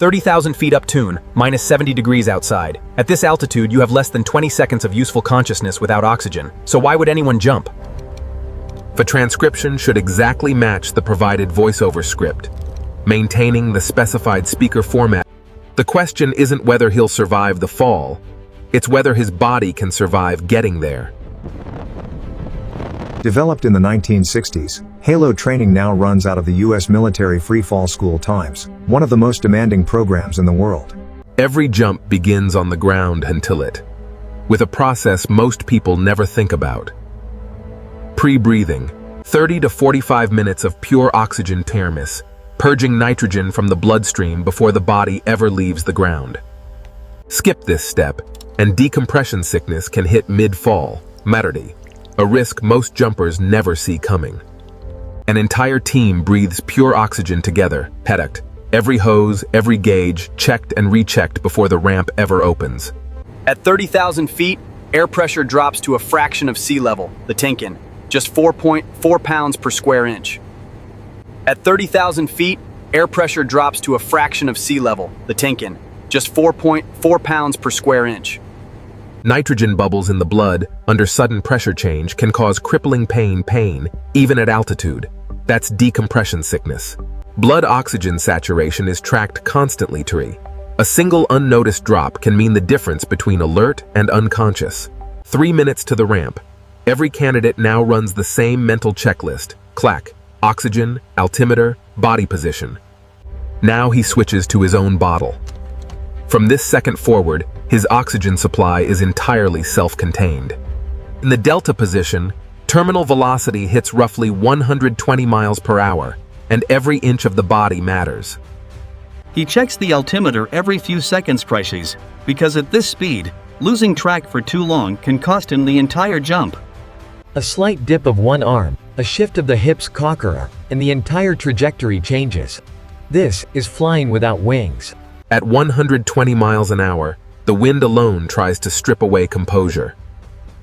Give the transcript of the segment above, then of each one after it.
30,000 feet up tune, minus 70 degrees outside. At this altitude, you have less than 20 seconds of useful consciousness without oxygen. So why would anyone jump? The transcription should exactly match the provided voiceover script, maintaining the specified speaker format. The question isn't whether he'll survive the fall, it's whether his body can survive getting there. Developed in the 1960s, Halo training now runs out of the U.S. military Freefall school times, one of the most demanding programs in the world. Every jump begins on the ground until it, with a process most people never think about. Pre-breathing, 30 to 45 minutes of pure oxygen thermos, purging nitrogen from the bloodstream before the body ever leaves the ground. Skip this step, and decompression sickness can hit mid-fall, maternity, a risk most jumpers never see coming. An entire team breathes pure oxygen together, product. Every hose, every gauge, checked and rechecked before the ramp ever opens. At 30,000 feet, air pressure drops to a fraction of sea level, the Tinkin, just 4.4 pounds per square inch. At 30,000 feet, air pressure drops to a fraction of sea level, the Tinkin, just 4.4 pounds per square inch. Nitrogen bubbles in the blood under sudden pressure change can cause crippling pain, even at altitude. That's decompression sickness. Blood oxygen saturation is tracked constantly. A single unnoticed drop can mean the difference between alert and unconscious. 3 minutes to the ramp. Every candidate now runs the same mental checklist. Clack, oxygen, altimeter, body position. Now he switches to his own bottle. From this second forward, his oxygen supply is entirely self-contained. In the delta position, terminal velocity hits roughly 120 miles per hour, and every inch of the body matters. He checks the altimeter every few seconds, Precious, because at this speed, losing track for too long can cost him the entire jump. A slight dip of one arm, a shift of the hips cocker, and the entire trajectory changes. This is flying without wings. At 120 miles an hour, the wind alone tries to strip away composure.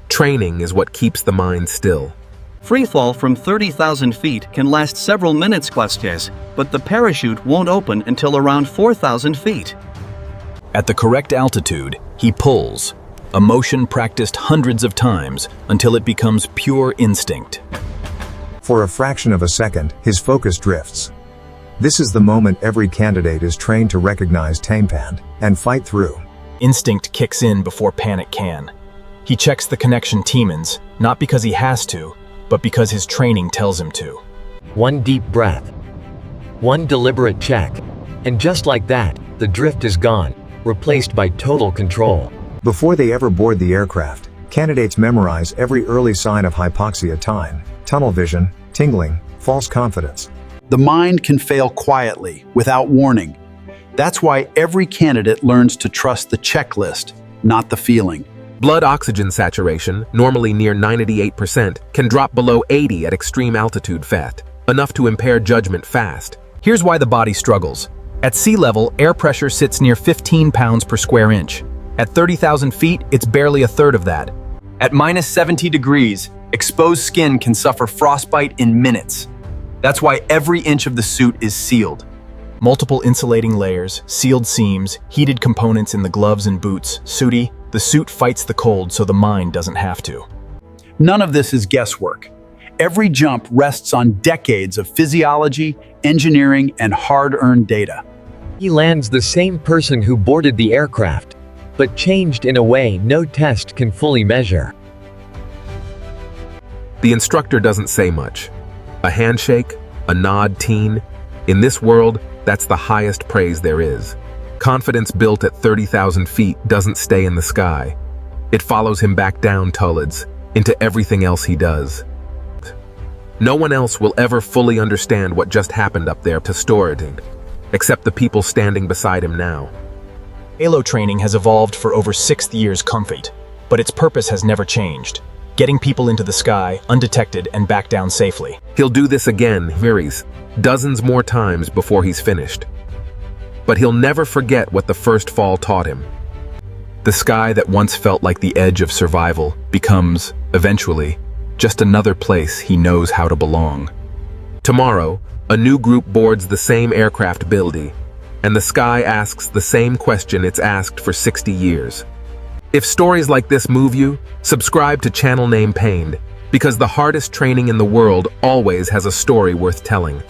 Training is what keeps the mind still. Freefall from 30,000 feet can last several minutes, Precious, but the parachute won't open until around 4,000 feet. At the correct altitude, he pulls, a motion practiced hundreds of times until it becomes pure instinct. For a fraction of a second, his focus drifts. This is the moment every candidate is trained to recognize tampan and fight through. Instinct kicks in before panic can. He checks the connection Tiemens, not because he has to, but because his training tells him to. One deep breath. One deliberate check. And just like that, the drift is gone, replaced by total control. Before they ever board the aircraft, candidates memorize every early sign of hypoxia: time, tunnel vision, tingling, false confidence. The mind can fail quietly, without warning. That's why every candidate learns to trust the checklist, not the feeling. Blood oxygen saturation, normally near 98%, can drop below 80 at extreme altitude fast, enough to impair judgment fast. Here's why the body struggles. At sea level, air pressure sits near 15 pounds per square inch. At 30,000 feet, it's barely a third of that. At minus 70 degrees, exposed skin can suffer frostbite in minutes. That's why every inch of the suit is sealed. Multiple insulating layers, sealed seams, heated components in the gloves and boots. The suit fights the cold so the mind doesn't have to. None of this is guesswork. Every jump rests on decades of physiology, engineering, and hard-earned data. He lands the same person who boarded the aircraft, but changed in a way no test can fully measure. The instructor doesn't say much. A handshake, a nod, teen. In this world, that's the highest praise there is. Confidence built at 30,000 feet doesn't stay in the sky. It follows him back down tullets, into everything else he does. No one else will ever fully understand what just happened up there to store it, except the people standing beside him now. Halo training has evolved for over 6 years comfort, but its purpose has never changed. Getting people into the sky, undetected, and back down safely. He'll do this again, varies, dozens more times before he's finished. But he'll never forget what the first fall taught him. The sky that once felt like the edge of survival becomes, eventually, just another place he knows how to belong. Tomorrow, a new group boards the same aircraft building, and the sky asks the same question it's asked for 60 years. If stories like this move you, subscribe to channel name Pained, because the hardest training in the world always has a story worth telling.